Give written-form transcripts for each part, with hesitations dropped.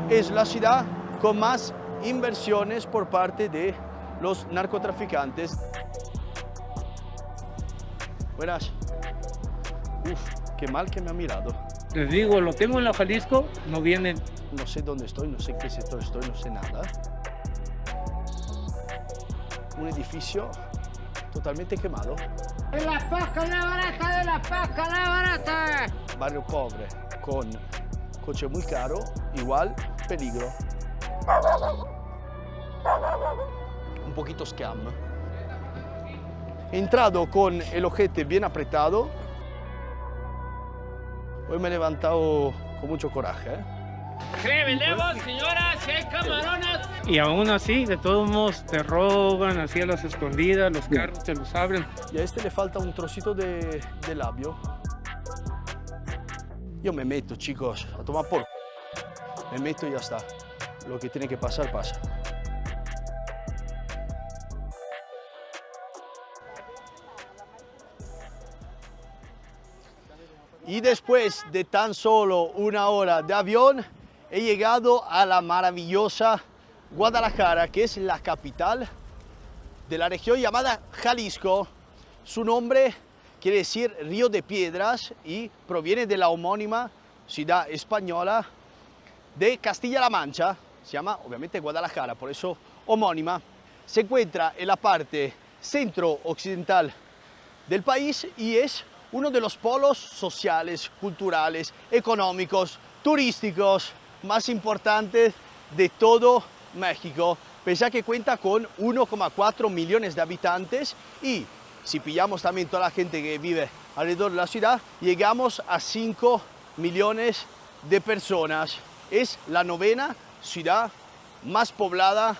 es la ciudad con más inversiones por parte de los narcotraficantes. Buenas. Uf, qué mal que me ha mirado. Les digo, lo tengo en la Jalisco, no vienen. No sé dónde estoy, no sé en qué sector estoy, no sé nada. Un edificio totalmente quemado. ¡De la Pasca la barata, de la Pasca la barata! Barrio pobre, con coche muy caro, igual peligro. Un poquito scam. He entrado con el ojete bien apretado. Hoy me he levantado con mucho coraje. ¿Qué vendemos, señoras? ¿Qué camarones? Y aún así, de todos modos, te roban así a las escondidas, los carros te los abren. Y a este le falta un trocito de labio. Yo me meto, chicos, a tomar por... Me meto y ya está. Lo que tiene que pasar, pasa. Y después de tan solo una hora de avión, he llegado a la maravillosa Guadalajara, que es la capital de la región llamada Jalisco. Su nombre quiere decir Río de Piedras y proviene de la homónima ciudad española de Castilla-La Mancha. Se llama obviamente Guadalajara, por eso homónima. Se encuentra en la parte centro-occidental del país y es uno de los polos sociales, culturales, económicos, turísticos más importantes de todo México. Pese a que cuenta con 1,4 millones de habitantes y si pillamos también toda la gente que vive alrededor de la ciudad, llegamos a 5 millones de personas. Es la novena ciudad más poblada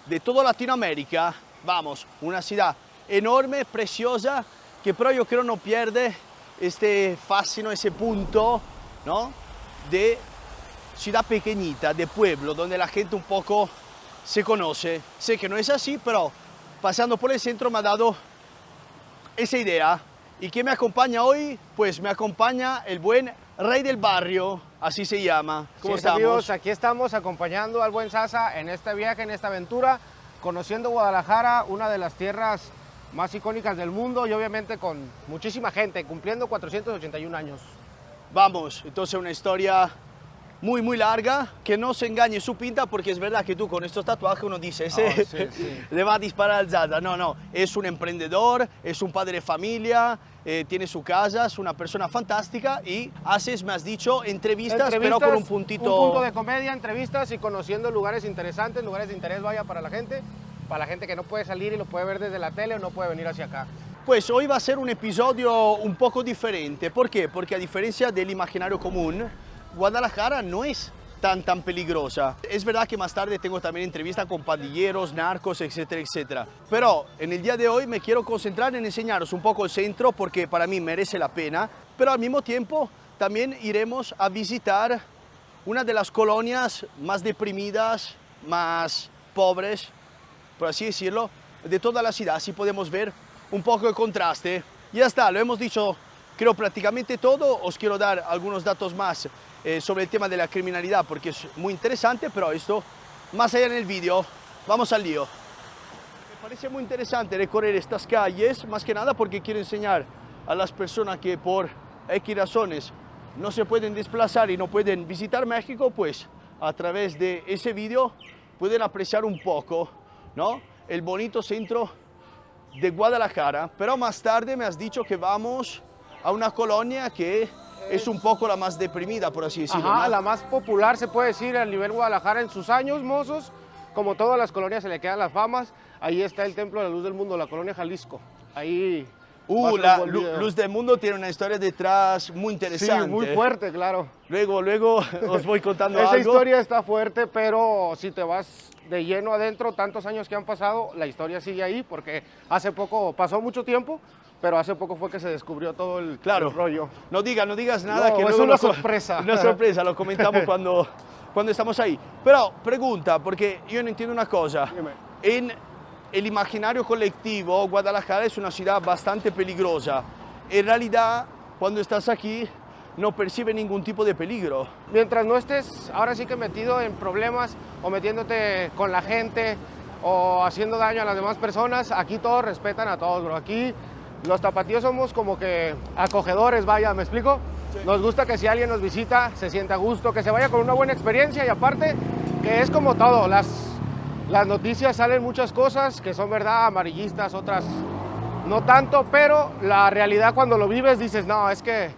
de toda Latinoamérica. Vamos, una ciudad enorme, preciosa, que pero yo creo no pierde este fascino, ese punto, ¿no?, de ciudad pequeñita, de pueblo, donde la gente un poco se conoce. Sé que no es así, pero pasando por el centro me ha dado esa idea. ¿Y quién me acompaña hoy? Pues me acompaña el buen Rey del Barrio, así se llama. ¿Cómo estamos? Amigos, aquí estamos acompañando al buen Sasa en este viaje, en esta aventura, conociendo Guadalajara, una de las tierras más icónicas del mundo y obviamente con muchísima gente, cumpliendo 481 años. Vamos, entonces una historia muy larga, que no se engañe su pinta, porque es verdad que tú con estos tatuajes uno dice, ese sí. le va a disparar al Zaza. No, es un emprendedor, es un padre de familia, tiene su casa, es una persona fantástica y haces, me has dicho, entrevistas pero con un puntito... Un punto de comedia, entrevistas y conociendo lugares interesantes, lugares de interés, vaya, para la gente que no puede salir y lo puede ver desde la tele o no puede venir hacia acá. Pues hoy va a ser un episodio un poco diferente. ¿Por qué? Porque a diferencia del imaginario común, Guadalajara no es tan peligrosa. Es verdad que más tarde tengo también entrevistas con pandilleros, narcos, etcétera, etcétera. Pero en el día de hoy me quiero concentrar en enseñaros un poco el centro porque para mí merece la pena. Pero al mismo tiempo también iremos a visitar una de las colonias más deprimidas, más pobres, por así decirlo, de toda la ciudad. Así podemos ver un poco de contraste. Ya está, lo hemos dicho, creo prácticamente todo. Os quiero dar algunos datos más sobre el tema de la criminalidad porque es muy interesante, pero esto más allá en el vídeo. Vamos al lío. Me parece muy interesante recorrer estas calles, más que nada porque quiero enseñar a las personas que por X razones no se pueden desplazar y no pueden visitar México, pues a través de ese vídeo pueden apreciar un poco, ¿no?, el bonito centro de Guadalajara. Pero más tarde me has dicho que vamos a una colonia que es un poco la más deprimida, por así decirlo. Ajá, ¿no? la más popular se puede decir a nivel Guadalajara en sus años mozos. Como todas las colonias se le quedan las famas. Ahí está el Templo de la Luz del Mundo, la colonia Jalisco. Ahí... La Luz del Mundo tiene una historia detrás muy interesante. Sí, muy fuerte, claro. Luego os voy contando Esa algo. historia está fuerte, pero si te vas de lleno adentro, tantos años que han pasado, la historia sigue ahí, porque hace poco, pasó mucho tiempo, pero hace poco fue que se descubrió todo el rollo. No digas nada, No, que es luego una sorpresa. Una sorpresa, lo comentamos cuando estamos ahí. Pero pregunta, porque yo no entiendo una cosa. Dime. En el imaginario colectivo, Guadalajara es una ciudad bastante peligrosa. En realidad, cuando estás aquí, no percibe ningún tipo de peligro. Mientras no estés ahora sí que metido en problemas o metiéndote con la gente o haciendo daño a las demás personas, aquí todos respetan a todos, bro. Aquí los tapatíos somos como que acogedores, vaya, ¿me explico? Sí. Nos gusta que si alguien nos visita se sienta a gusto, que se vaya con una buena experiencia y aparte que es como todo, las noticias salen muchas cosas que son verdad, amarillistas, otras no tanto, pero la realidad cuando lo vives dices, no, es que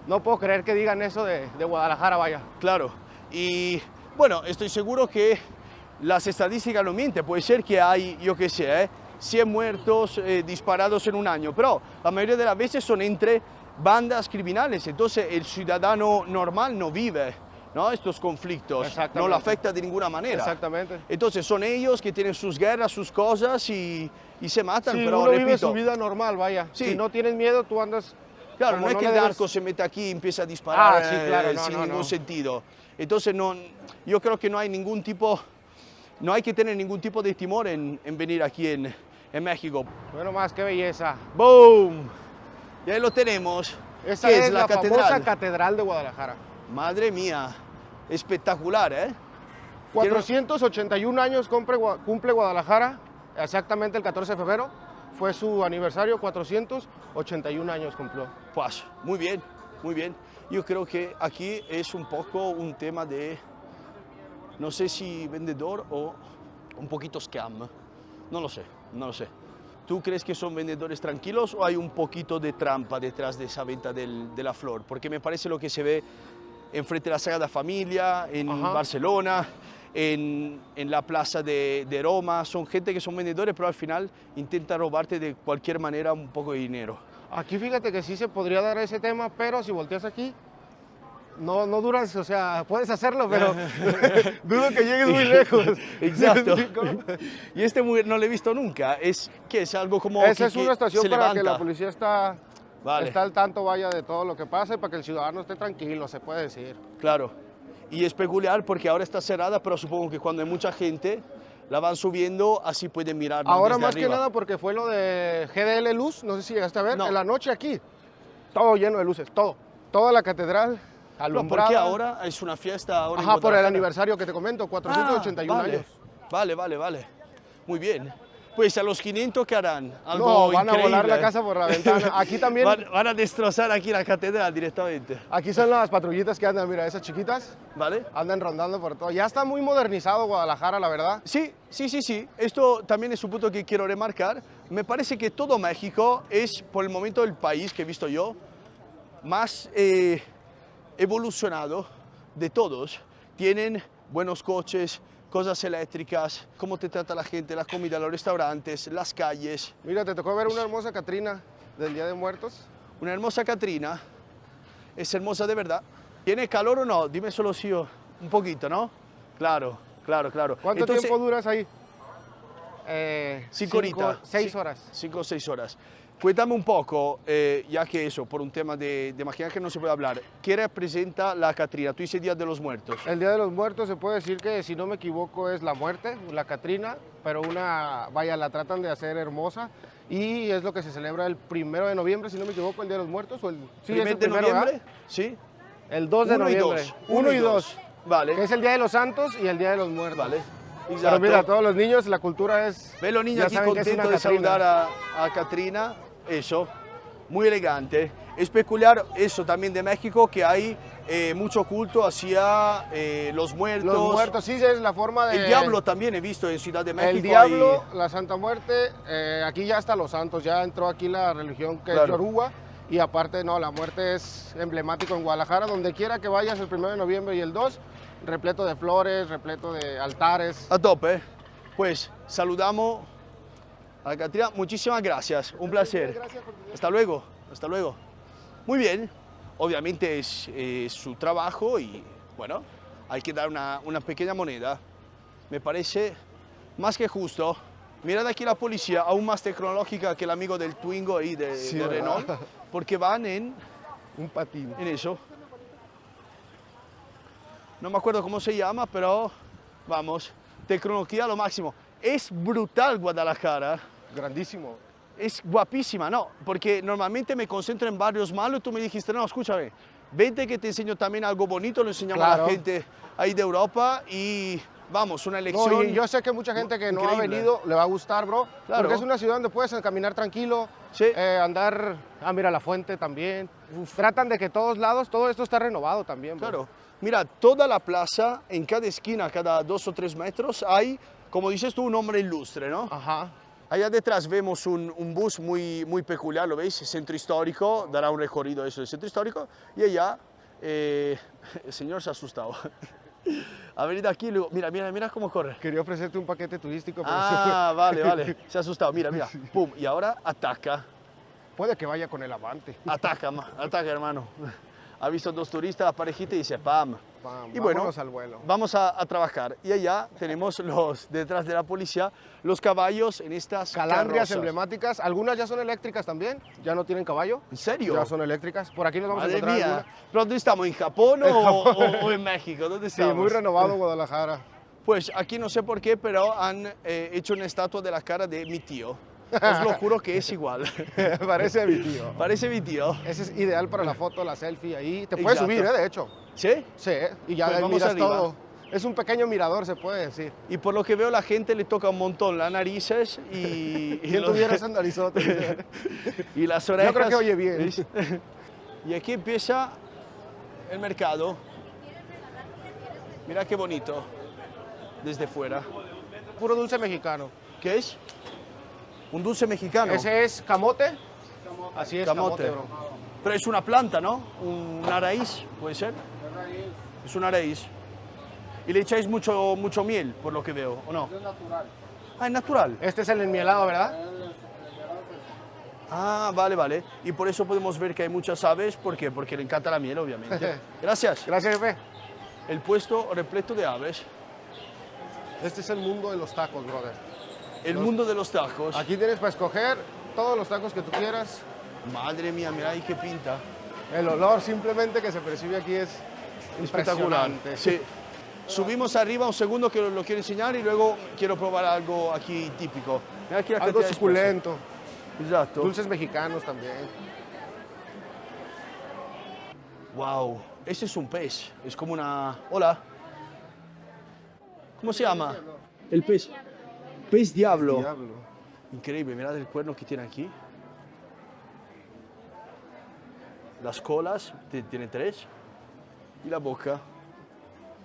no puedo creer que digan eso de Guadalajara, vaya. Claro, y bueno, estoy seguro que las estadísticas no mienten, puede ser que hay, yo qué sé, 100 muertos disparados en un año, pero la mayoría de las veces son entre bandas criminales, entonces el ciudadano normal no vive, ¿no?, estos conflictos, no lo afecta de ninguna manera. Exactamente. Entonces son ellos que tienen sus guerras, sus cosas y se matan, Sí, pero uno repito, vive su vida normal, vaya. Sí. Si no tienes miedo, tú andas... claro, como no es que le el debes- narco se mete aquí y empieza a disparar Ah, sí, claro, no, sin no, ningún no. sentido. Entonces no, yo creo que no hay ningún tipo, no hay que tener ningún tipo de temor en venir aquí en México. Bueno, más, qué belleza. ¡Boom! Y ahí lo tenemos. Esta ¿Qué es la famosa catedral? Catedral de Guadalajara. Madre mía, espectacular, ¿eh? 481 años cumple Guadalajara, exactamente el 14 de febrero. Fue su aniversario, 481 años cumplió. Pues, muy bien, muy bien. Yo creo que aquí es un poco un tema de, no sé si vendedor o un poquito scam. No lo sé, no lo sé. ¿Tú crees que son vendedores tranquilos o hay un poquito de trampa detrás de esa venta de la flor? Porque me parece lo que se ve enfrente de la Sagrada Familia, en Ajá. Barcelona, en la plaza de Roma. Son gente que son vendedores, pero al final intentan robarte de cualquier manera un poco de dinero. Aquí fíjate que sí se podría dar ese tema, pero si volteas aquí, no duras, o sea, puedes hacerlo, pero dudo que llegues muy lejos. Exacto. ¿Me explico? Y este no lo he visto nunca. Es que es algo como Esa que, es una estación se para que levanta. la policía está Vale. al tanto, vaya, de todo lo que pasa y para que el ciudadano esté tranquilo, se puede decir. Claro. Y es peculiar porque ahora está cerrada, pero supongo que cuando hay mucha gente la van subiendo, así pueden mirar Ahora desde más que arriba. nada porque fue lo de GDL Luz, no sé si llegaste a ver, No. en la noche aquí, todo lleno de luces, todo. Toda la catedral No, alumbrada. porque ahora es una fiesta. Ahora en Ajá, por el Guadalajara. aniversario que te comento, 481 vale. años. Vale. Muy bien. Pues a los 500 que harán algo No, van a increíble. volar la casa por la ventana. Aquí también, Van a destrozar aquí la catedral directamente. aquí son las patrullitas que andan, mira, esas chiquitas, ¿Vale? andan rondando por todo. Ya está muy modernizado Guadalajara, la verdad. Sí. Esto también es un punto que quiero remarcar. Me parece que todo México es, por el momento, el país que he visto yo más evolucionado de todos. Tienen buenos coches, cosas eléctricas, cómo te trata la gente, la comida, los restaurantes, las calles. Mira, te tocó ver una hermosa Catrina del Día de Muertos. Una hermosa Catrina. Es hermosa de verdad. ¿Tiene calor o no? Dime solo si yo. Un poquito, ¿no? Claro. ¿Cuánto Entonces, tiempo duras ahí? 5 horitas. 6 Sí, horas. 5 o 6 horas. Cuéntame un poco, ya que eso, por un tema de maquillaje no se puede hablar, ¿qué representa la Catrina? Tú dices Día de los Muertos. El Día de los Muertos se puede decir que, si no me equivoco, es la muerte, la Catrina, pero vaya, la tratan de hacer hermosa y es lo que se celebra el 1 de noviembre, si no me equivoco, el Día de los Muertos. Sí, es ¿Primer el de primero, noviembre? ¿verdad? Sí. El 2 de Uno y noviembre. dos. 1 y 2. Vale. Que es el Día de los Santos y el Día de los Muertos. Vale. Pero Exacto. mira, todos los niños, la cultura es... Ve los niños ya aquí saben que es contentos una de saludar a Catrina. Eso. Muy elegante. Es peculiar eso también de México, que hay mucho culto hacia los muertos. Los muertos, sí, es la forma de... El diablo también he visto en Ciudad de México. El diablo, la Santa Muerte, aquí ya está los santos, ya entró aquí la religión que es Claro. Yoruba y aparte no, la muerte es emblemático en Guadalajara, donde quiera que vayas el 1 de noviembre y el 2, repleto de flores, repleto de altares. A tope. Pues saludamos a Catrina. Muchísimas gracias. Un placer. Hasta luego. Hasta luego. Muy bien. Obviamente es su trabajo y bueno, hay que dar una pequeña moneda. Me parece más que justo. Mirad aquí la policía, aún más tecnológica que el amigo del Twingo y de ¿verdad? Renault, porque van en Un patín. eso. No me acuerdo cómo se llama, pero vamos, tecnología a lo máximo. Es brutal Guadalajara, Grandísimo. es guapísima, ¿no? Porque normalmente me concentro en barrios malos y tú me dijiste, no, escúchame, Vente que te enseño también algo bonito, lo enseñamos a Claro. la gente ahí de Europa y vamos, una No, elección. y yo sé que mucha gente que no ha increíble. venido le va a gustar, bro. Claro. Porque es una ciudad donde puedes caminar tranquilo, Sí. andar... Ah, mira, la fuente también. Tratan de que todos lados, todo esto está renovado también, bro. Claro, mira, toda la plaza, en cada esquina, cada 2 o 3 metros, hay, como dices tú, un hombre ilustre, ¿no? Ajá. Allá detrás vemos un bus muy peculiar, ¿lo veis? Centro histórico, dará un recorrido eso del centro histórico. Y allá, el señor se ha asustado. Ha venido aquí y luego, mira cómo corre. Quería ofrecerte un paquete turístico, pero Ah, vale, se ha asustado, mira, pum, y ahora ataca, puede que vaya con el Avante. ataca, hermano. Ha visto 2 turistas, la parejita y dice, pam. Y bueno, Vámonos al vuelo. vamos a trabajar. Y allá tenemos detrás de la policía, los caballos en estas Calandrias carrozas. emblemáticas, algunas ya son eléctricas también, ya no tienen caballo. ¿En serio? Ya son eléctricas. Por aquí nos vamos Madre a encontrar mía. alguna. ¿Pero dónde estamos? ¿En Japón o en México? ¿Dónde Sí, estamos? muy renovado Guadalajara. Pues aquí no sé por qué, pero han hecho una estatua de la cara de mi tío. Os lo juro que es igual. Parece a mi tío. Parece mi tío. Ese es ideal para la foto, la selfie ahí. Te puedes Exacto. subir, de hecho. ¿Sí? Sí, y ya Pues de ahí vamos miras arriba. todo. Es un pequeño mirador, se puede decir. Y por lo que veo, la gente le toca un montón las narices y ¿Quién los- tuviera esa narizota? y las orejas. Yo creo que oye bien. ¿Veis? Y aquí empieza el mercado. Mira qué bonito. Desde fuera. Puro dulce mexicano. ¿Qué es? Un dulce mexicano. Ese es camote. Así es, Camote. camote, bro. Pero es una planta, ¿no? Una raíz, ¿puede ser? Es una raíz. Y le echáis mucho miel, por lo que veo, ¿o no? Es natural. Ah, es natural. Este es el enmielado, ¿verdad? Ah, vale. Y por eso podemos ver que hay muchas aves. ¿Por qué? Porque le encanta la miel, obviamente. Gracias. Gracias, jefe. El puesto repleto de aves. Este es el mundo de los tacos, brother. El mundo de los tacos. Aquí tienes para escoger todos los tacos que tú quieras. Madre mía, mira ahí qué pinta. El olor simplemente que se percibe aquí es Espectacular. impresionante. Sí. Subimos arriba un segundo que lo quiero enseñar y luego quiero probar algo aquí típico. Mira aquí la Algo cantidad de suculento. espacio. Exacto. Dulces mexicanos también. Wow, ese es un pez. Es como una... Hola. ¿Cómo se llama? El pez. Pez diablo. Diablo. Increíble, mirad el cuerno que tiene aquí. Las colas, tiene 3. Y la boca.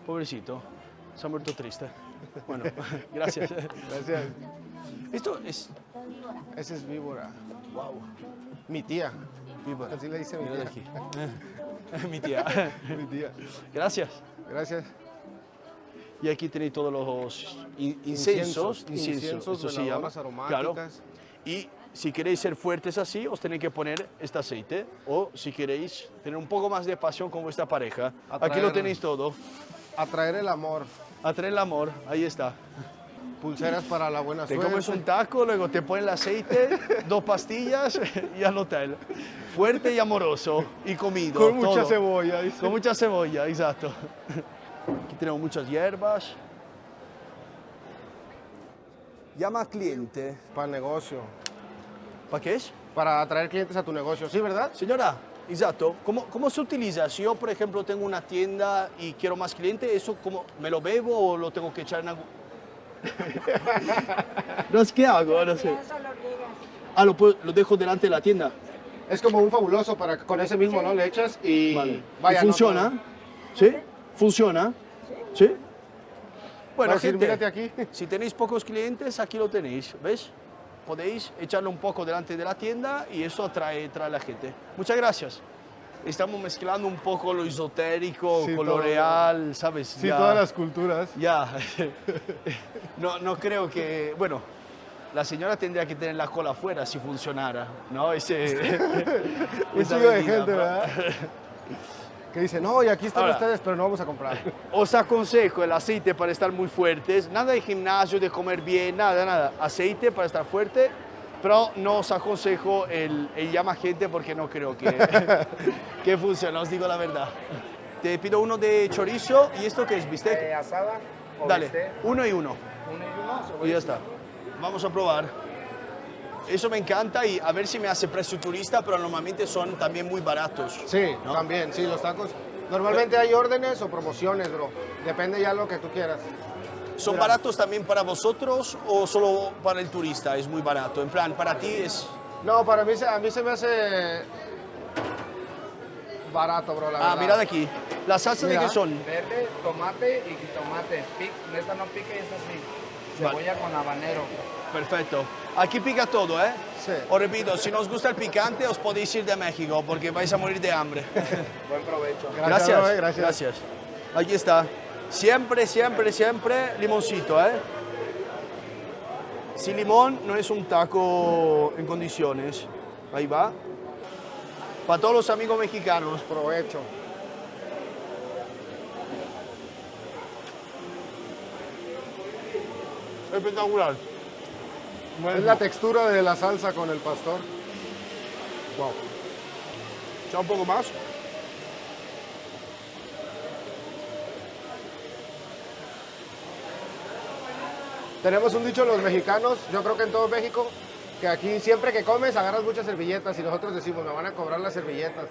Pobrecito. Se ha muerto triste. Bueno, gracias. Gracias. Esto es... Ese es víbora. Wow. Mi tía. Víbora. Así le dice mi Mirad tía. aquí. Mi tía. Mi tía. Gracias. Gracias. Y aquí tenéis todos los inciensos. Inciensos, eso se llama. veladoras aromáticas. Claro. Y si queréis ser fuertes así, os tenéis que poner este aceite. O si queréis tener un poco más de pasión con vuestra pareja, aquí lo Atraer- tenéis todo. Atraer el amor. Atraer el amor, ahí está. Pulseras para la buena Te suerte. comes un taco, luego te ponen el aceite, 2 pastillas y al hotel. Fuerte y amoroso y comido. Con mucha todo. cebolla, dice. Con mucha cebolla, exacto. Aquí tenemos muchas hierbas. Llama cliente. Para el negocio. ¿Para qué es? Para atraer clientes a tu negocio. ¿Sí, verdad? Señora, exacto. ¿Cómo se utiliza? Si yo, por ejemplo, tengo una tienda y quiero más clientes, ¿eso cómo, me lo bebo o lo tengo que echar en algún...? No sé qué hago, no sé. Ah, lo dejo delante de la tienda. Es como un fabuloso para con ese mismo, ¿no? Le echas y Vale. vaya. ¿Y funciona? ¿Sí? ¿Funciona? ¿Sí? Bueno, Bueno, gente, mírate aquí. si tenéis pocos clientes, aquí lo tenéis, ¿ves? Podéis echarlo un poco delante de la tienda y eso atrae a la gente. Muchas gracias. Estamos mezclando un poco lo esotérico Sí, con lo todo. real, ¿sabes? Sí, Ya- todas las culturas. Ya. No creo que... Bueno, la señora tendría que tener la cola afuera si funcionara, ¿no? Un esa chingo de bebida, gente, ¿no? ¿verdad? Que dice, no, y aquí están Ahora. ustedes, pero no vamos a comprar. Os aconsejo el aceite para estar muy fuertes, nada de gimnasio, de comer bien, nada. Aceite para estar fuerte, pero no os aconsejo el llama gente porque no creo que funcione, os digo la verdad. Te pido uno de chorizo y esto que es bistec. ¿Asada o Dale, bistec? uno y uno. ¿Uno y uno? Y ya está. Vamos a probar. eso me encanta y a ver si me hace precio turista, pero normalmente son también muy baratos. Sí, ¿no? también, sí, los tacos. Normalmente hay órdenes o promociones, bro. Depende ya lo que tú quieras. ¿Son baratos también para vosotros o solo para el turista? Es muy barato. En plan, para ti es... No, para mí, a mí se me hace barato, bro, la verdad. mirad aquí. ¿Las salsas Mira. de qué son? Verde, tomate y jitomate. Esta no pica y esta sí. Vale. Cebolla con habanero. Perfecto. Aquí pica todo, ¿eh? Sí. Os repito, si no os gusta el picante, os podéis ir de México porque vais a morir de hambre. Buen provecho. Gracias, bro, gracias. Gracias. Aquí está. Siempre, siempre, siempre limoncito, ¿eh? Sin limón no es un taco en condiciones. Ahí va. Para todos los amigos mexicanos. Provecho. Espectacular. Es la textura de la salsa con el pastor. Wow. Echa un poco más. Tenemos un dicho los mexicanos, yo creo que en todo México, que aquí siempre que comes agarras muchas servilletas y nosotros decimos, me van a cobrar las servilletas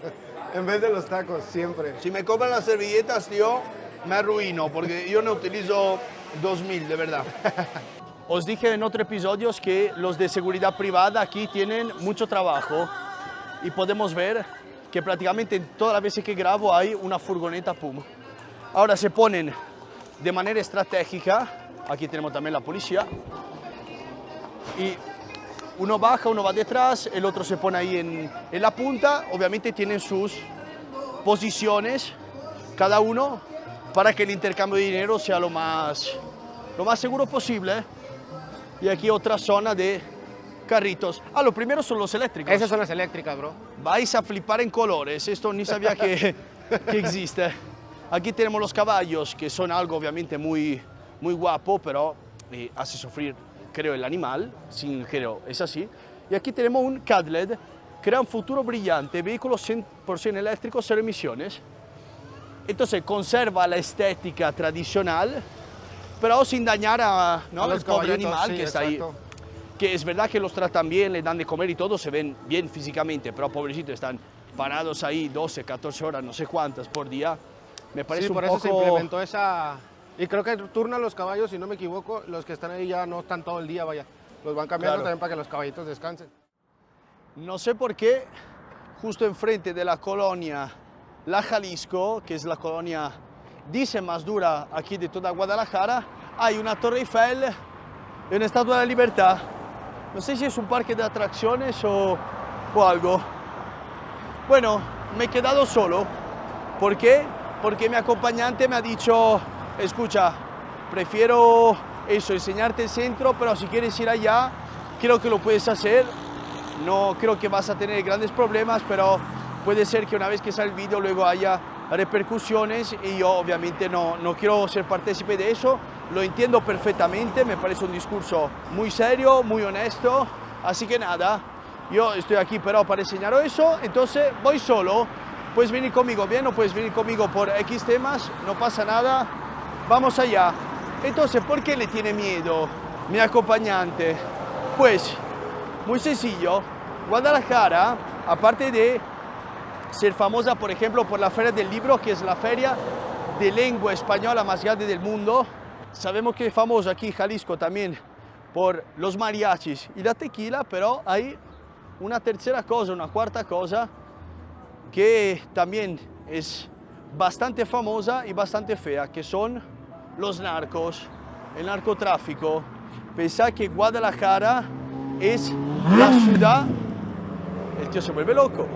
en vez de los tacos, siempre. Si me cobran las servilletas, yo me arruino porque yo no utilizo 2000, de verdad. Os dije en otros episodios que los de seguridad privada aquí tienen mucho trabajo y podemos ver que prácticamente todas las veces que grabo hay una furgoneta Puma. Ahora se ponen de manera estratégica, aquí tenemos también la policía, y uno baja, uno va detrás, el otro se pone ahí en la punta, obviamente tienen sus posiciones cada uno para que el intercambio de dinero sea lo más seguro posible. Y aquí otra zona de carritos. Lo primero son los eléctricos. Esas son las eléctricas, bro. Vais a flipar en colores, esto ni sabía que existe. Aquí tenemos los caballos, que son algo obviamente muy guapo, pero hace sufrir, creo, el animal, creo, es así. Y aquí tenemos un Cadled, crea un futuro brillante, vehículo 100% eléctrico, cero emisiones. Entonces conserva la estética tradicional, pero sin dañar a los el pobre caballitos, animal sí, que está ahí. exacto. Que es verdad que los tratan bien, le dan de comer y todo, se ven bien físicamente, pero pobrecitos están parados ahí 12, 14 horas, no sé cuántas por día. Me parece Sí, un por poco... eso se implementó esa... Y creo que turnan los caballos, si no me equivoco, los que están ahí ya no están todo el día, vaya. Los van cambiando Claro. también para que los caballitos descansen. No sé por qué, justo enfrente de la colonia La Jalisco, que es la colonia, dice, más dura aquí de toda Guadalajara, hay una Torre Eiffel y una Estatua de la Libertad. No sé si es un parque de atracciones o algo. Bueno, me he quedado solo. ¿Por qué? Porque mi acompañante me ha dicho, escucha, prefiero eso, enseñarte el centro, pero si quieres ir allá, creo que lo puedes hacer. No creo que vas a tener grandes problemas, pero puede ser que una vez que sale el vídeo luego haya repercusiones y yo obviamente no quiero ser partícipe de eso. Lo entiendo perfectamente, me parece un discurso muy serio, muy honesto, así que nada, yo estoy aquí pero para enseñaros eso, entonces voy solo, puedes venir conmigo, bien, no puedes venir conmigo por X temas, no pasa nada, vamos allá. Entonces, ¿por qué le tiene miedo mi acompañante? Pues, muy sencillo, Guadalajara, aparte de ser famosa, por ejemplo, por la Feria del Libro, que es la feria de lengua española más grande del mundo, sabemos que es famoso aquí Jalisco también por los mariachis y la tequila, pero hay una tercera cosa, una cuarta cosa que también es bastante famosa y bastante fea, que son los narcos, el narcotráfico. Pensad que Guadalajara es la ciudad, el tío se vuelve loco,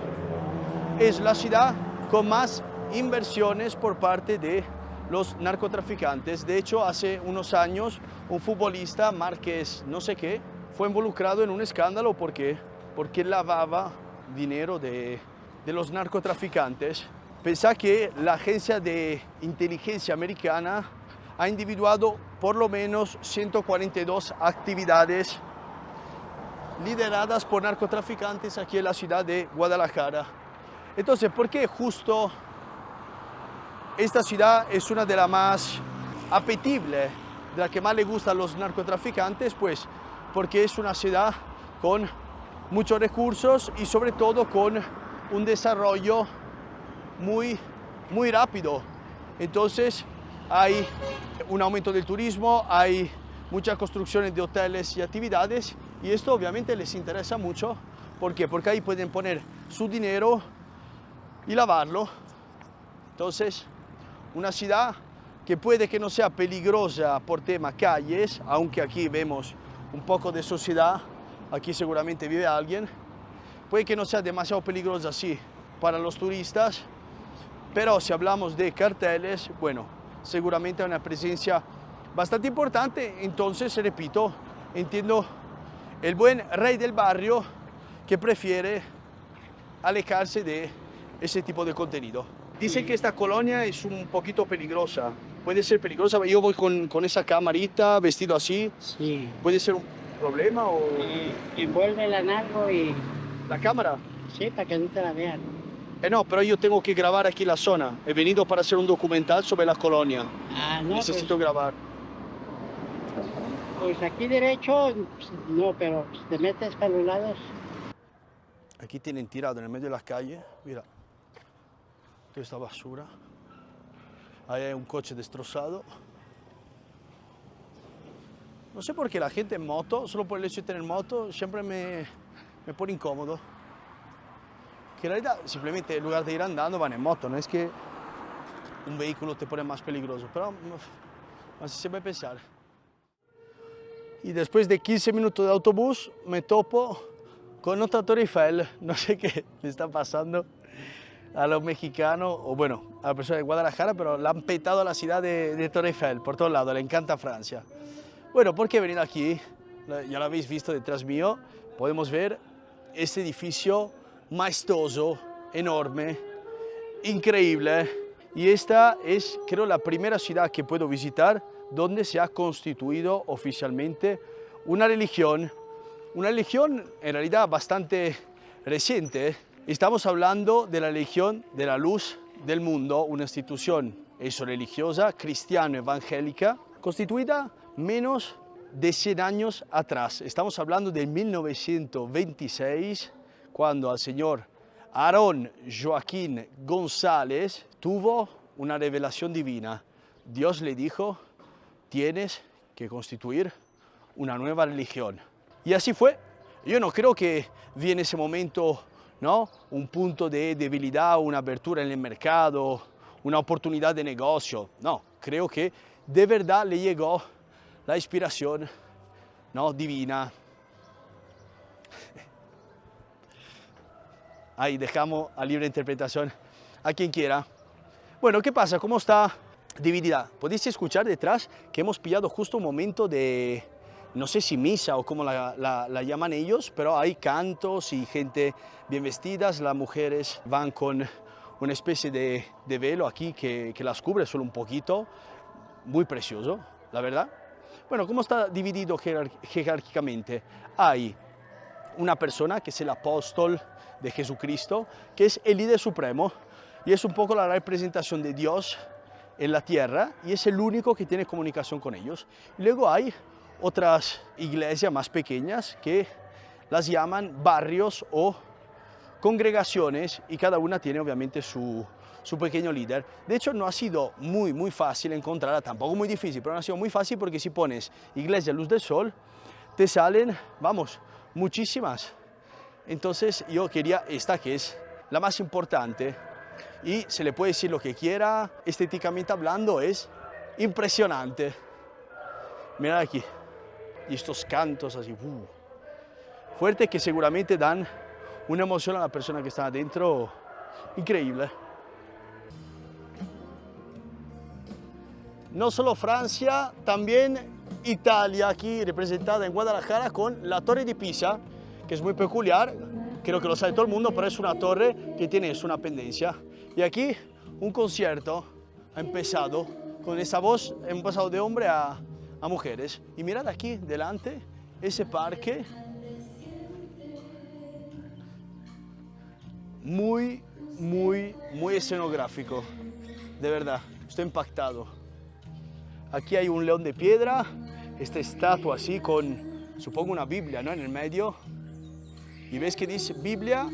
es la ciudad con más inversiones por parte de los narcotraficantes. De hecho, hace unos años un futbolista, Márquez no sé qué, fue involucrado en un escándalo porque lavaba dinero de los narcotraficantes. Pensá que la agencia de inteligencia americana ha individuado por lo menos 142 actividades lideradas por narcotraficantes aquí en la ciudad de Guadalajara. Entonces, ¿por qué justo esta ciudad es una de las más apetibles, de la que más le gustan los narcotraficantes? Pues porque es una ciudad con muchos recursos y sobre todo con un desarrollo muy rápido. Entonces hay un aumento del turismo, hay muchas construcciones de hoteles y actividades y esto obviamente les interesa mucho. ¿Por qué? Porque ahí pueden poner su dinero y lavarlo. Entonces, una ciudad que puede que no sea peligrosa por tema calles, aunque aquí vemos un poco de sociedad, aquí seguramente vive alguien, puede que no sea demasiado peligrosa así para los turistas, pero si hablamos de carteles, bueno, seguramente hay una presencia bastante importante. Entonces, repito, entiendo el buen rey del barrio que prefiere alejarse de ese tipo de contenido. Dicen que esta colonia es un poquito peligrosa. Puede ser peligrosa. Yo voy con esa camarita, vestido así. Sí. ¿Puede ser un problema o...? Envuélvela en algo y... ¿La cámara? Sí, para que no te la vean. No, pero yo tengo que grabar aquí la zona. He venido para hacer un documental sobre la colonia. Ah, no, Necesito grabar. pues aquí derecho, no, pero si te metes para los lados... Aquí tienen tirado en el medio de la calle, mira, toda esta basura. Ahí hay un coche destrozado. No sé por qué la gente en moto, solo por el hecho de tener moto, siempre me pone incómodo. Que en realidad simplemente en lugar de ir andando van en moto, no es que un vehículo te pone más peligroso, pero así se puede pensar. Y después de 15 minutos de autobús me topo con otra Torre Eiffel. No sé qué le está pasando a los mexicanos, o bueno, a la persona de Guadalajara, pero la han petado a la ciudad de Torre Eiffel por todos lados, le encanta Francia. Bueno, ¿por qué venir aquí? Ya lo habéis visto detrás mío, podemos ver este edificio maestoso, enorme, increíble. Y esta es, creo, la primera ciudad que puedo visitar donde se ha constituido oficialmente una religión en realidad bastante reciente. Estamos hablando de la religión de la luz del mundo, una institución religiosa cristiano-evangélica constituida menos de 100 años atrás. Estamos hablando de 1926, cuando el señor Aarón Joaquín González tuvo una revelación divina. Dios le dijo: tienes que constituir una nueva religión. Y así fue. Yo no creo que vi en ese momento, ¿no?, un punto de debilidad, una apertura en el mercado, una oportunidad de negocio. No, creo que de verdad le llegó la inspiración, ¿no?, divina. Ahí dejamos a libre interpretación a quien quiera. Bueno, ¿qué pasa? ¿Cómo está dividida? Podéis escuchar detrás que hemos pillado justo un momento de, no sé si misa o como la llaman ellos, pero hay cantos y gente bien vestidas. Las mujeres van con una especie de velo aquí que las cubre solo un poquito. Muy precioso, la verdad. Bueno, ¿cómo está dividido jerárquicamente? Hay una persona que es el apóstol de Jesucristo, que es el líder supremo y es un poco la representación de Dios en la tierra y es el único que tiene comunicación con ellos. Y luego hay otras iglesias más pequeñas que las llaman barrios o congregaciones y cada una tiene obviamente su pequeño líder. De hecho, no ha sido muy fácil encontrarla, tampoco muy difícil, pero no ha sido muy fácil porque si pones Iglesia Luz del Sol, te salen, vamos, muchísimas. Entonces yo quería esta que es la más importante y se le puede decir lo que quiera, estéticamente hablando es impresionante. Mirad aquí, y estos cantos así, fuertes que seguramente dan una emoción a la persona que está adentro increíble. No solo Francia, también Italia, aquí representada en Guadalajara con la Torre de Pisa, que es muy peculiar, creo que lo sabe todo el mundo, pero es una torre que tiene una pendencia. Y aquí un concierto ha empezado con esa voz, hemos pasado de hombre a mujeres. Y mirad aquí delante ese parque, muy escenográfico, de verdad, estoy impactado. Aquí hay un león de piedra, esta estatua así con, supongo, una Biblia, ¿no?, en el medio. y ves que dice Biblia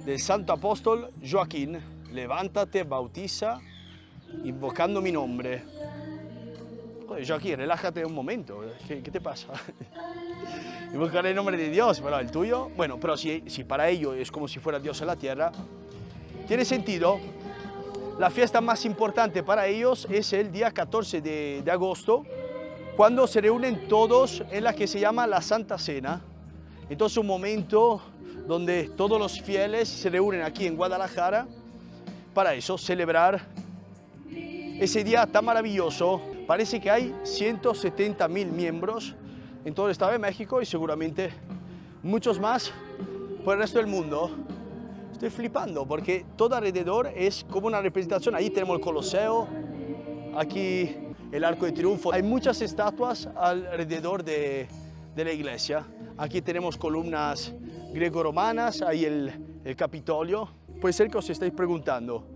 del Santo Apóstol Joaquín, levántate, bautiza, invocando mi nombre. Joder, Joaquín, relájate un momento, ¿qué te pasa? Invocar el nombre de Dios, pero el tuyo, bueno, pero si para ellos es como si fuera Dios en la tierra, tiene sentido. La fiesta más importante para ellos es el día 14 de agosto, cuando se reúnen todos en la que se llama la Santa Cena. Entonces un momento donde todos los fieles se reúnen aquí en Guadalajara para eso, celebrar ese día tan maravilloso. Parece que hay 170.000 miembros en todo el Estado de México y seguramente muchos más por el resto del mundo. Estoy flipando porque todo alrededor es como una representación. Ahí tenemos el Coloseo, aquí el Arco de Triunfo. Hay muchas estatuas alrededor de la iglesia. Aquí tenemos columnas greco-romanas, hay el Capitolio. Puede ser que os estéis preguntando,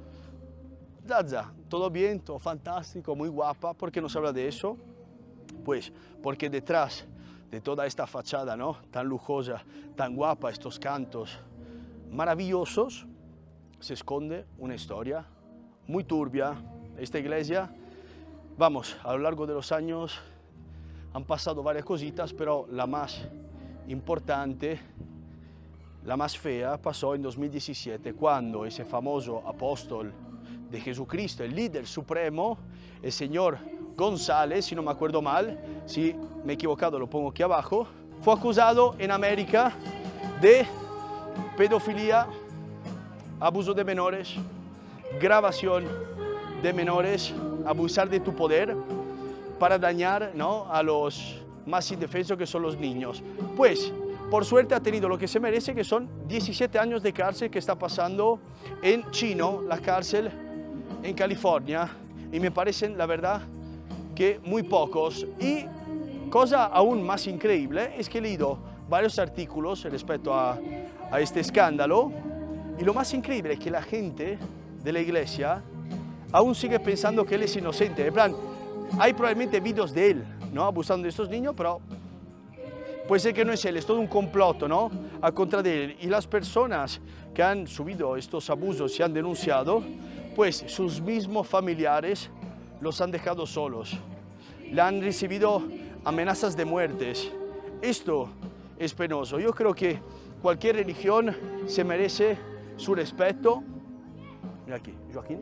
Zaza, ¿todo bien? ¿Todo fantástico? ¿Muy guapa? ¿Por qué nos habla de eso? Pues porque detrás de toda esta fachada, ¿no?, tan lujosa, tan guapa, estos cantos maravillosos, se esconde una historia muy turbia. Esta iglesia, vamos, a lo largo de los años han pasado varias cositas, pero la más importante, la más fea, pasó en 2017, cuando ese famoso apóstol de Jesucristo, el líder supremo, el señor González, si no me acuerdo mal, si me he equivocado lo pongo aquí abajo, fue acusado en América de pedofilia, abuso de menores, grabación de menores, abusar de tu poder para dañar, ¿no?, a los más indefensos, que son los niños. Pues, por suerte ha tenido lo que se merece, que son 17 años de cárcel que está pasando en Chino, la cárcel en California, y me parecen, la verdad, que muy pocos. Y cosa aún más increíble es que he leído varios artículos respecto a este escándalo, y lo más increíble es que la gente de la iglesia aún sigue pensando que él es inocente. En plan, hay probablemente vídeos de él, ¿no?, abusando de estos niños, pero puede ser que no es él, es todo un complot, ¿no?, a contra de él. Y las personas que han subido estos abusos y han denunciado, pues sus mismos familiares los han dejado solos. Le han recibido amenazas de muertes. Esto es penoso. Yo creo que cualquier religión se merece su respeto. Mira aquí, Joaquín.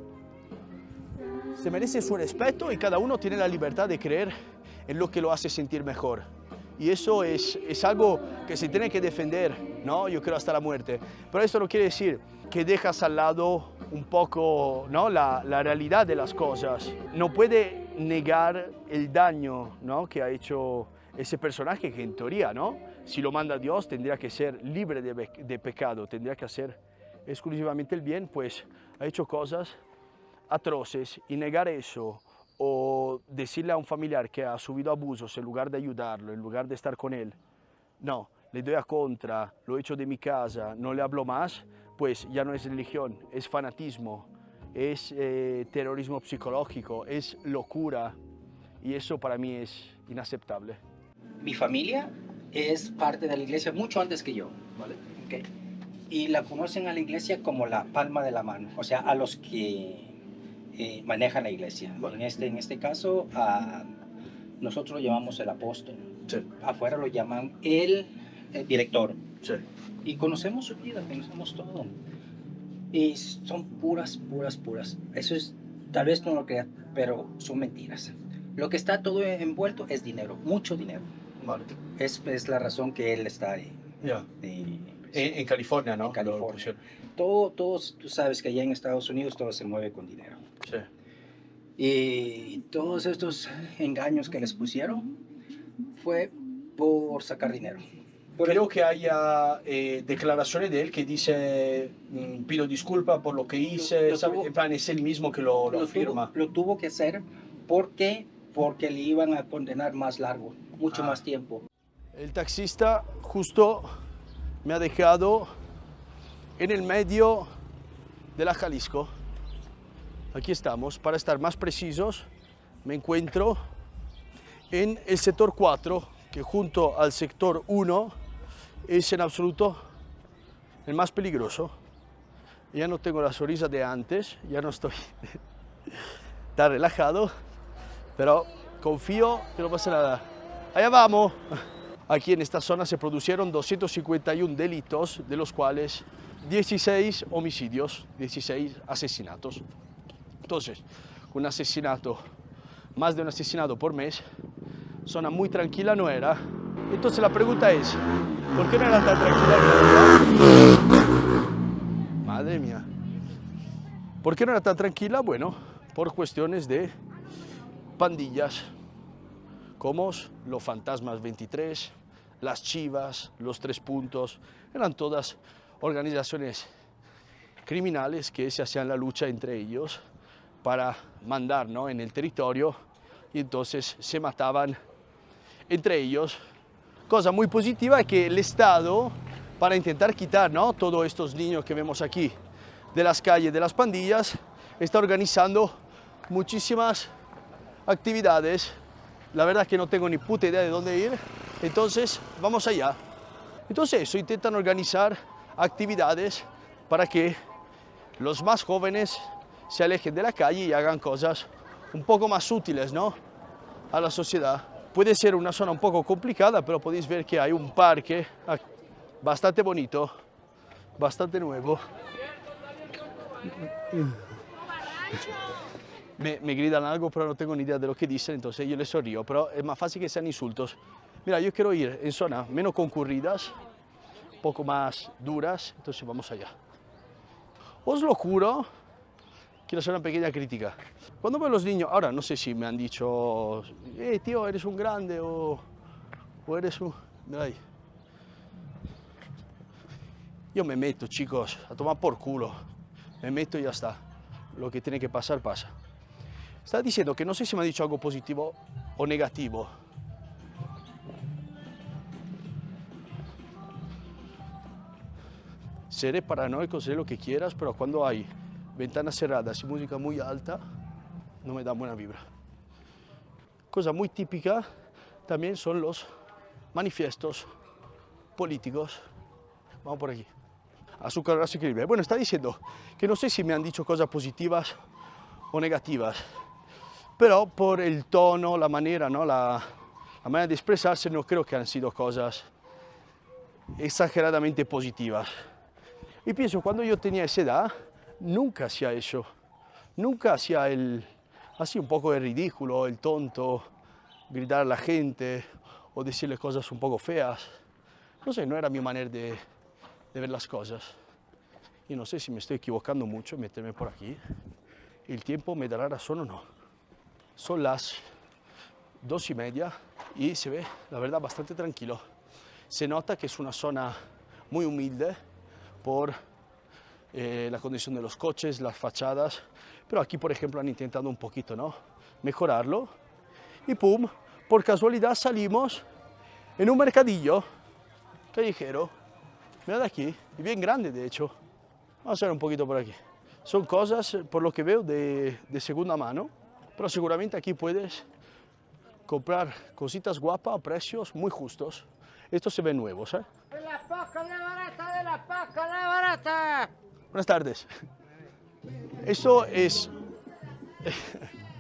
Se merece su respeto y cada uno tiene la libertad de creer en lo que lo hace sentir mejor. Y eso es algo que se tiene que defender, ¿no?, yo creo hasta la muerte. Pero esto no quiere decir que dejas al lado un poco, ¿no?, la realidad de las cosas. No puede negar el daño, ¿no?, que ha hecho ese personaje, que en teoría, ¿no?, si lo manda Dios, tendría que ser libre de pecado, tendría que hacer exclusivamente el bien. Pues ha hecho cosas atroces, y negar eso o decirle a un familiar que ha sufrido abusos, en lugar de ayudarlo, en lugar de estar con él, no, le doy a contra, lo echo de mi casa, no le hablo más, pues ya no es religión, es fanatismo, es terrorismo psicológico, es locura, y eso para mí es inaceptable. Mi familia es parte de la iglesia mucho antes que yo, ¿vale? Okay. Y la conocen a la iglesia como la palma de la mano, o sea, a los que manejan la iglesia. Vale. En este caso, nosotros lo llamamos el apóstol. Sí. Afuera lo llaman el director. Sí. Y conocemos su vida, conocemos todo. Y son puras. Eso es, tal vez no lo crean, pero son mentiras. Lo que está todo envuelto es dinero, mucho dinero. Vale. Es la razón que él está ahí. Yeah. En California, ¿no? En California. Todo, tú sabes que allá en Estados Unidos todo se mueve con dinero. Sí. Y todos estos engaños que les pusieron fue por sacar dinero. Creo que haya declaraciones de él que dice, pido disculpas por lo que hice, en plan es él mismo que lo afirma. Lo tuvo que hacer porque le iban a condenar más largo, mucho más tiempo. El taxista justo me ha dejado en el medio de la Jalisco. Aquí estamos, para estar más precisos, me encuentro en el sector 4, que junto al sector 1 es en absoluto el más peligroso. Ya no tengo la sonrisa de antes, ya no estoy tan relajado, pero confío que no pasa nada. Allá vamos. Aquí en esta zona se produjeron 251 delitos, de los cuales 16 homicidios, 16 asesinatos. Entonces, un asesinato, más de un asesinato por mes, zona muy tranquila no era. Entonces la pregunta es, ¿por qué no era tan tranquila? Madre mía. ¿Por qué no era tan tranquila? Bueno, por cuestiones de pandillas, como los Fantasmas 23, las Chivas, los Tres Puntos, eran todas organizaciones criminales que se hacían la lucha entre ellos para mandar, ¿no?, en el territorio, y entonces se mataban entre ellos. Cosa muy positiva es que el Estado, para intentar quitar, ¿no?, todos estos niños que vemos aquí de las calles, de las pandillas, está organizando muchísimas actividades. La verdad es que no tengo ni puta idea de dónde ir, entonces vamos allá. Entonces eso, intentan organizar actividades para que los más jóvenes se alejen de la calle y hagan cosas un poco más útiles, ¿no?, a la sociedad. Puede ser una zona un poco complicada, pero podéis ver que hay un parque bastante bonito, bastante nuevo. Me gritan algo, pero no tengo ni idea de lo que dicen, entonces yo les sonrío, pero es más fácil que sean insultos. Mira, yo quiero ir en zonas menos concurridas, un poco más duras, entonces vamos allá. Os lo juro, quiero hacer una pequeña crítica. Cuando veo a los niños, ahora no sé si me han dicho, tío, eres un grande o eres un... Mira ahí. Yo me meto, chicos, a tomar por culo. Me meto y ya está. Lo que tiene que pasar, pasa. Está diciendo que no sé si me ha dicho algo positivo o negativo. Seré paranoico, seré lo que quieras, pero cuando hay ventanas cerradas y música muy alta, no me da buena vibra. Cosa muy típica también son los manifiestos políticos. Vamos por aquí. Azúcar graso increíble. Bueno, está diciendo que no sé si me han dicho cosas positivas o negativas, pero por el tono, la manera, ¿no?, la manera de expresarse, no creo que han sido cosas exageradamente positivas. Y pienso, cuando yo tenía esa edad, nunca hacía eso. Nunca hacía así un poco de ridículo, el tonto, gritar a la gente o decirle cosas un poco feas. No sé, no era mi manera de ver las cosas. Y no sé si me estoy equivocando mucho en meterme por aquí. El tiempo me dará razón o no. Son las 2:30 y se ve, la verdad, bastante tranquilo. Se nota que es una zona muy humilde por la condición de los coches, las fachadas. Pero aquí, por ejemplo, han intentado un poquito, ¿no?, mejorarlo. Y pum, por casualidad salimos en un mercadillo callejero. Mirad aquí, y bien grande de hecho. Vamos a ver un poquito por aquí. Son cosas, por lo que veo, de segunda mano, pero seguramente aquí puedes comprar cositas guapas a precios muy justos. Estos se ven nuevos, ¿eh? De la paca, la barata, de la paca, la barata. Buenas tardes. Esto es...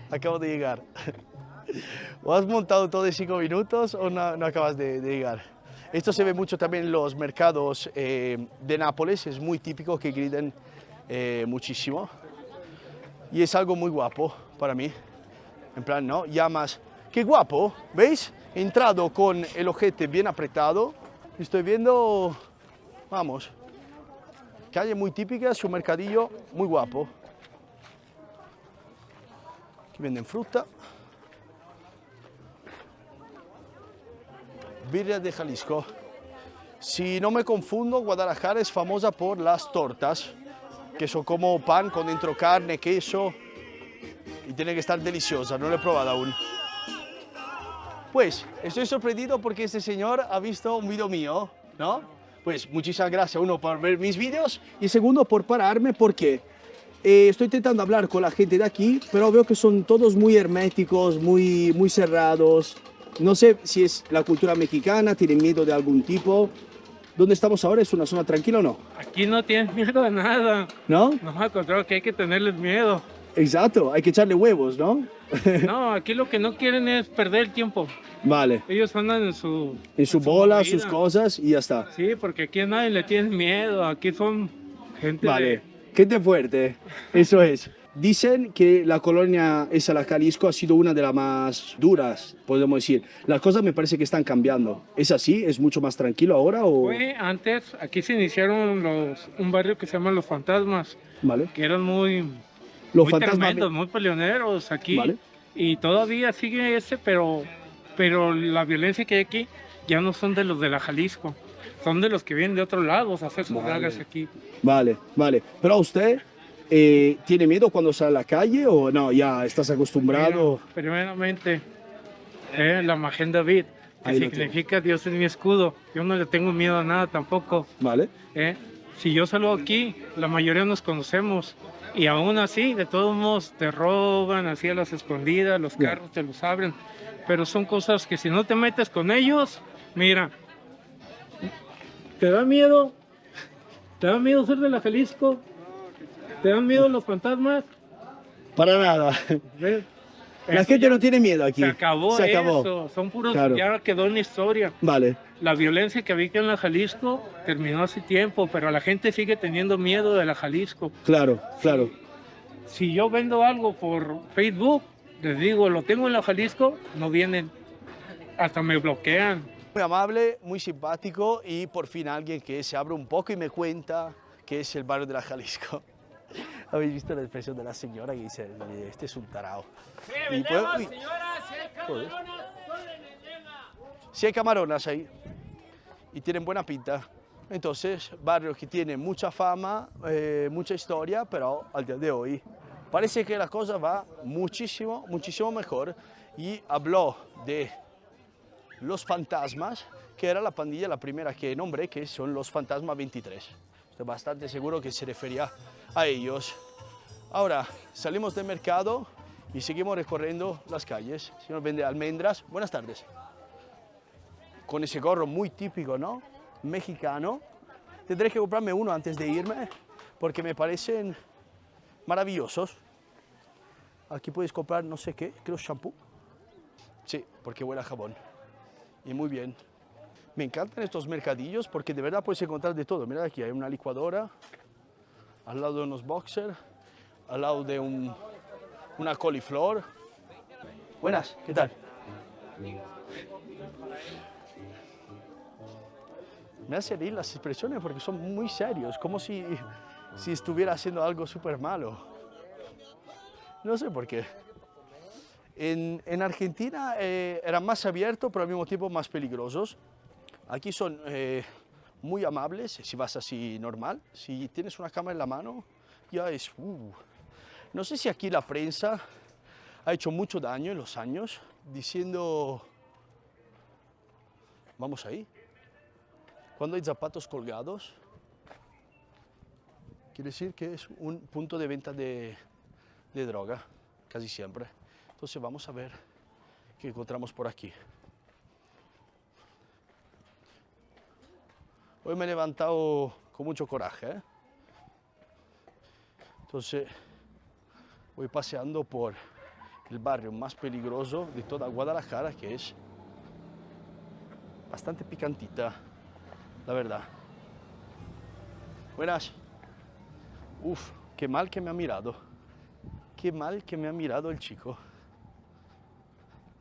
Acabo de llegar. ¿O has montado todo en 5 minutos o no acabas de llegar? Esto se ve mucho también en los mercados de Nápoles, es muy típico que griten muchísimo. Y es algo muy guapo para mí. En plan, ¿no? Llamas, ¡qué guapo! ¿Veis? He entrado con el ojete bien apretado. Estoy viendo, vamos, calle muy típica, es un mercadillo muy guapo. Aquí venden fruta. Birria de Jalisco. Si no me confundo, Guadalajara es famosa por las tortas, que son como pan con dentro carne, queso, y tiene que estar deliciosa, no lo he probado aún. Pues estoy sorprendido porque este señor ha visto un vídeo mío, ¿no? Pues muchísimas gracias, uno, por ver mis vídeos, y segundo, por pararme, porque estoy intentando hablar con la gente de aquí, pero veo que son todos muy herméticos, muy cerrados. No sé si es la cultura mexicana, tienen miedo de algún tipo, ¿Dónde estamos ahora? ¿Es una zona tranquila o no? Aquí no tienes miedo de nada. ¿No? No, al contrario, que hay que tenerles miedo. Exacto, hay que echarle huevos, ¿no? No, aquí lo que no quieren es perder el tiempo. Vale. Ellos andan en su bola, movida. sus cosas y ya está. Sí, porque aquí a nadie le tiene miedo. Aquí son gente Vale, gente fuerte, eso es. Dicen que la colonia esa, la Jalisco, ha sido una de las más duras, podemos decir. Las cosas me parece que están cambiando. ¿Es así? ¿Es mucho más tranquilo ahora? O... Fue antes, aquí se iniciaron un barrio que se llama Los Fantasmas, Vale. que eran muy Los muy fantasmas... tremendos, muy peleoneros aquí. Vale. Y todavía sigue ese, pero la violencia que hay aquí ya no son de los de la Jalisco. Son de los que vienen de otros lados a hacer sus dragas aquí. Vale, vale. Pero usted tiene miedo cuando sale a la calle o no, ya estás acostumbrado. Mira, primeramente, la Magen David, que Ahí lo significa Dios es mi escudo. Yo no le tengo miedo a nada tampoco. Vale. Si yo salgo aquí, la mayoría nos conocemos. Y aún así, de todos modos, te roban así a las escondidas, los carros te los abren. Pero son cosas que si no te metes con ellos, mira, ¿te da miedo? ¿Te da miedo ser de la Jalisco? ¿Te dan miedo los fantasmas? Para nada. ¿Ves? La Eso gente ya no tiene miedo aquí. se acabó, Se acabó. eso. Son puros, Claro. ya quedó en la historia. Vale. La violencia que había aquí en la Jalisco terminó hace tiempo, pero la gente sigue teniendo miedo de la Jalisco. Claro, claro. Si yo vendo algo por Facebook, les digo, lo tengo en la Jalisco, no vienen. Hasta me bloquean. Muy amable, muy simpático y por fin alguien que se abre un poco y me cuenta que es el barrio de la Jalisco. ¿Habéis visto la expresión de la señora que dice, este es un tarao? Y pues, uy, joder. Sí hay camaronas ahí y tienen buena pinta. Entonces, barrio que tiene mucha fama, mucha historia, pero al día de hoy parece que la cosa va muchísimo, muchísimo mejor. Y habló de los fantasmas, que era la pandilla la primera que nombré, que son los Fantasmas 23. Estoy bastante seguro que se refería a ellos. Ahora salimos del mercado y seguimos recorriendo las calles. El señor vende almendras. Buenas tardes. Con ese gorro muy típico, ¿no? Mexicano. Tendré que comprarme uno antes de irme porque me parecen maravillosos. Aquí puedes comprar no sé qué, creo shampoo. Sí, porque huele a jabón. Y muy bien. Me encantan estos mercadillos porque de verdad puedes encontrar de todo. Mira aquí, hay una licuadora, al lado de unos boxers, al lado de una coliflor. Buenas, ¿qué tal? Me hace reír las expresiones porque son muy serios, como si estuviera haciendo algo súper malo. No sé por qué. En Argentina eran más abiertos, pero al mismo tiempo más peligrosos. Aquí son muy amables, si vas así normal. Si tienes una cámara en la mano, ya es... No sé si aquí la prensa ha hecho mucho daño en los años, diciendo... Vamos ahí. Cuando hay zapatos colgados, quiere decir que es un punto de venta de droga, casi siempre. Entonces vamos a ver qué encontramos por aquí. Hoy me he levantado con mucho coraje, ¿eh? Entonces voy paseando por el barrio más peligroso de toda Guadalajara, que es bastante picantita, la verdad. Buenas. Uf, qué mal que me ha mirado. Qué mal que me ha mirado el chico.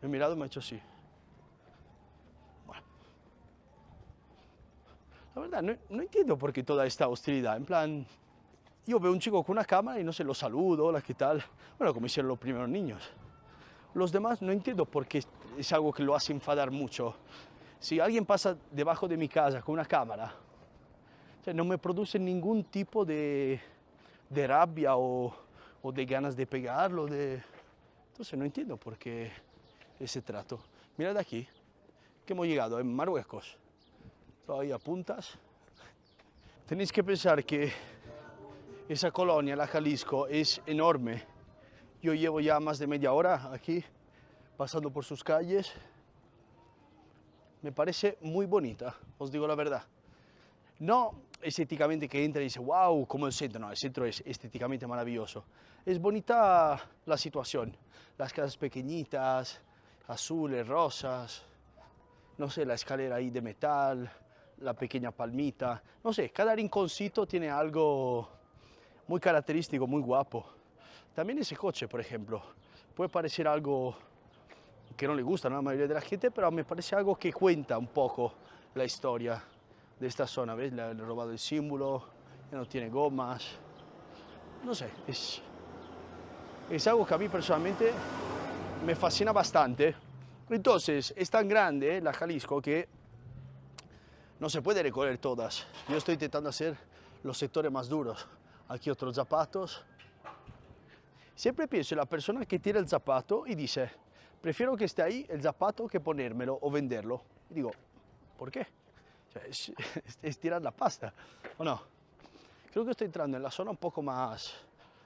Me ha mirado y me ha hecho así. Bueno. La verdad, no entiendo por qué toda esta hostilidad. En plan, yo veo un chico con una cámara y no sé, lo saludo, hola, ¿qué tal? Bueno, como hicieron los primeros niños. Los demás no entiendo por qué es algo que lo hace enfadar mucho. Si alguien pasa debajo de mi casa con una cámara, o sea, no me produce ningún tipo de rabia o de ganas de pegarlo. Entonces no entiendo por qué ese trato. Mirad aquí, que hemos llegado en Marruecos. Todavía puntas. Tenéis que pensar que esa colonia, la Jalisco, es enorme. Yo llevo ya más de media hora aquí, pasando por sus calles. Me parece muy bonita, os digo la verdad. no estéticamente que entra y dice, wow, como el centro. No, el centro es estéticamente maravilloso. Es bonita la situación. Las casas pequeñitas, azules, rosas. No sé, la escalera ahí de metal, la pequeña palmita. No sé, cada rinconcito tiene algo muy característico, muy guapo. También ese coche, por ejemplo, puede parecer algo que no le gusta a la mayoría de la gente, pero me parece algo que cuenta un poco la historia de esta zona. ¿Ves? Le han robado el símbolo, ya no tiene gomas. No sé, es algo que a mí personalmente me fascina bastante. Entonces, es tan grande la Jalisco que no se puede recorrer todas. Yo estoy intentando hacer los sectores más duros. Aquí otros zapatos. Siempre pienso en la persona que tira el zapato y dice, prefiero que esté ahí el zapato que ponérmelo o venderlo. Y digo, ¿por qué? O sea, es tirar la pasta, ¿o no? Creo que estoy entrando en la zona un poco más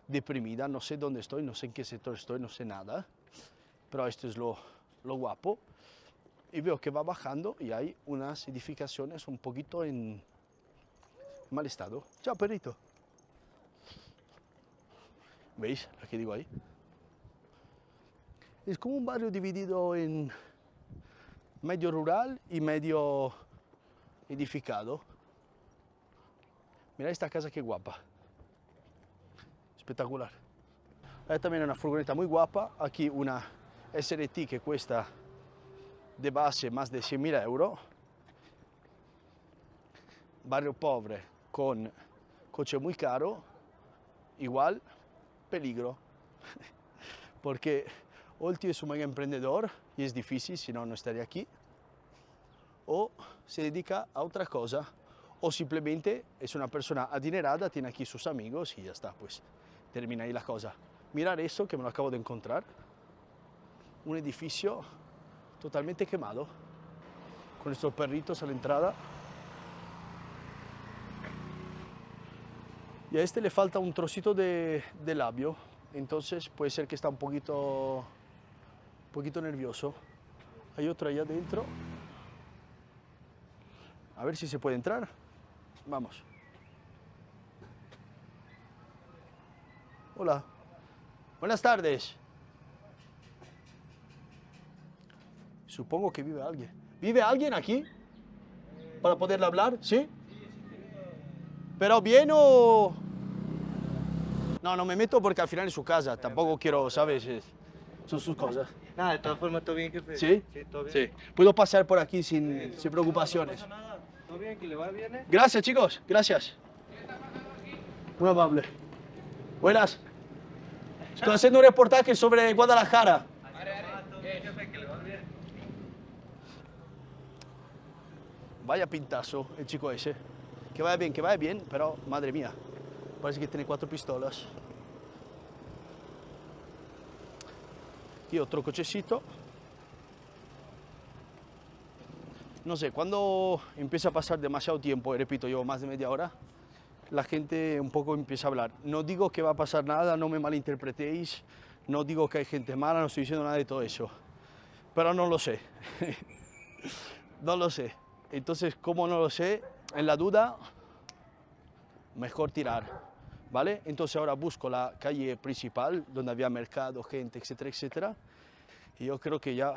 deprimida. No sé dónde estoy, no sé en qué sector estoy, no sé nada. Pero esto es lo guapo. Y veo que va bajando y hay unas edificaciones un poquito en mal estado. Chao, perrito. ¿Veis lo que digo ahí? Es como un barrio dividido en medio rural y medio edificado. Mira esta casa, qué guapa. Espectacular. Hay también una furgoneta muy guapa. Aquí una SRT que cuesta de base más de 100.000 euros. Barrio pobre con coche muy caro. Igual, peligro. Porque o el tío es un mega emprendedor y es difícil, si no, no estaría aquí. O se dedica a otra cosa. O simplemente es una persona adinerada, tiene aquí sus amigos y ya está, pues termina ahí la cosa. Mirar eso que me lo acabo de encontrar. Un edificio totalmente quemado, con estos perritos a la entrada. Y a este le falta un trocito de labio, entonces puede ser que está un poquito nervioso. Hay otro allá adentro. A ver si se puede entrar. Vamos. Hola. Buenas tardes. Supongo que vive alguien. ¿Vive alguien aquí? ¿Para poderle hablar? ¿Sí? ¿Pero bien o...? No, no me meto porque al final es su casa. Tampoco quiero, ¿sabes? Son sus cosas. Nada, de todas formas, todo bien, jefe. ¿Sí? Sí, todo bien. Sí. Puedo pasar por aquí sin preocupaciones. No pasa nada. Todo bien, que le va bien, ¿eh? Gracias, chicos. Gracias. Muy amable. Buenas. Estoy haciendo un reportaje sobre Guadalajara. Vaya pintazo el chico ese. Que vaya bien, pero madre mía. Parece que tiene 4 pistolas. Aquí otro cochecito. No sé, cuando empieza a pasar demasiado tiempo, y repito, llevo más de media hora, la gente un poco empieza a hablar. No digo que va a pasar nada, no me malinterpretéis, no digo que hay gente mala, no estoy diciendo nada de todo eso, pero no lo sé. No lo sé. Entonces, como no lo sé, en la duda, mejor tirar, ¿vale? Entonces ahora busco la calle principal, donde había mercado, gente, etcétera, etcétera, y yo creo que ya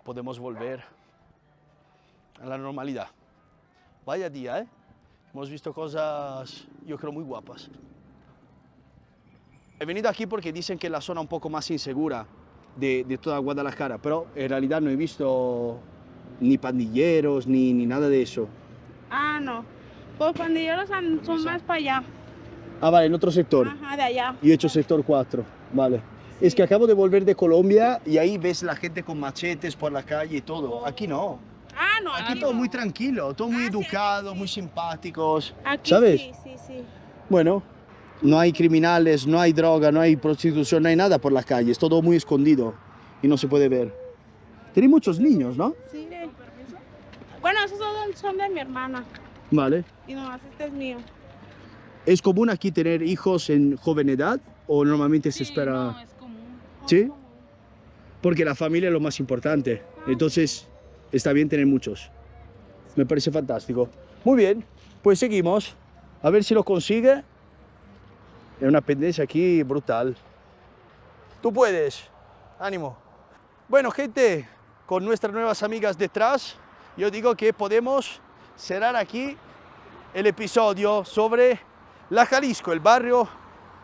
podemos volver a la normalidad. Vaya día, ¿eh? Hemos visto cosas, yo creo, muy guapas. He venido aquí porque dicen que es la zona un poco más insegura de toda Guadalajara, pero en realidad no he visto ni pandilleros, ni nada de eso. Ah, no. Pues pandilleros son más para allá. Ah, vale, en otro sector. Ajá, de allá. Yo he hecho sector 4, vale. Sí. Es que acabo de volver de Colombia y ahí ves la gente con machetes por la calle y todo. Aquí no. Ah, no. Aquí todo muy tranquilo, todo muy educado, muy simpáticos. Aquí ¿Sabes? Sí. Bueno, no hay criminales, no hay droga, no hay prostitución, no hay nada por la calle. Es todo muy escondido y no se puede ver. Tiene muchos niños, ¿no? Sí. Bueno, esos son de mi hermana. Vale. Y nomás este es mío. ¿Es común aquí tener hijos en joven edad o normalmente se espera? No, es común. ¿Sí? Porque la familia es lo más importante. Entonces, está bien tener muchos. Me parece fantástico. Muy bien, pues seguimos. A ver si lo consigue. Es una pendencia aquí brutal. Tú puedes. Ánimo. Bueno, gente, con nuestras nuevas amigas detrás, yo digo que podemos cerrar aquí el episodio sobre la Jalisco, el barrio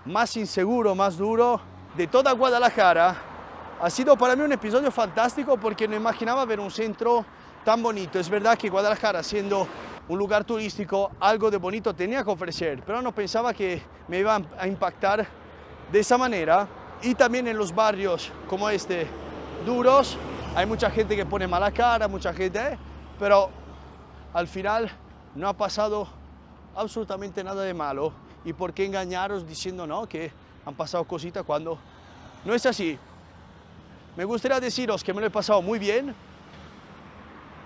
más inseguro, más duro de toda Guadalajara. Ha sido para mí un episodio fantástico porque no imaginaba ver un centro tan bonito. Es verdad que Guadalajara, siendo un lugar turístico, algo de bonito tenía que ofrecer, pero no pensaba que me iba a impactar de esa manera. Y también en los barrios como este, duros, hay mucha gente que pone mala cara, mucha gente, pero al final no ha pasado absolutamente nada de malo. ¿Y por qué engañaros diciendo no, que han pasado cositas cuando no es así? Me gustaría deciros que me lo he pasado muy bien.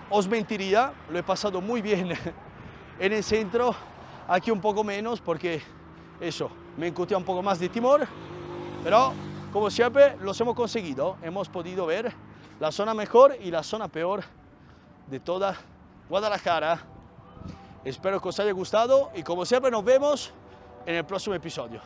Os mentiría, lo he pasado muy bien en el centro, aquí un poco menos porque eso, me incutía un poco más de temor, pero como siempre los hemos conseguido, hemos podido ver la zona mejor y la zona peor de toda Guadalajara. Espero que os haya gustado y como siempre nos vemos en el próximo episodio.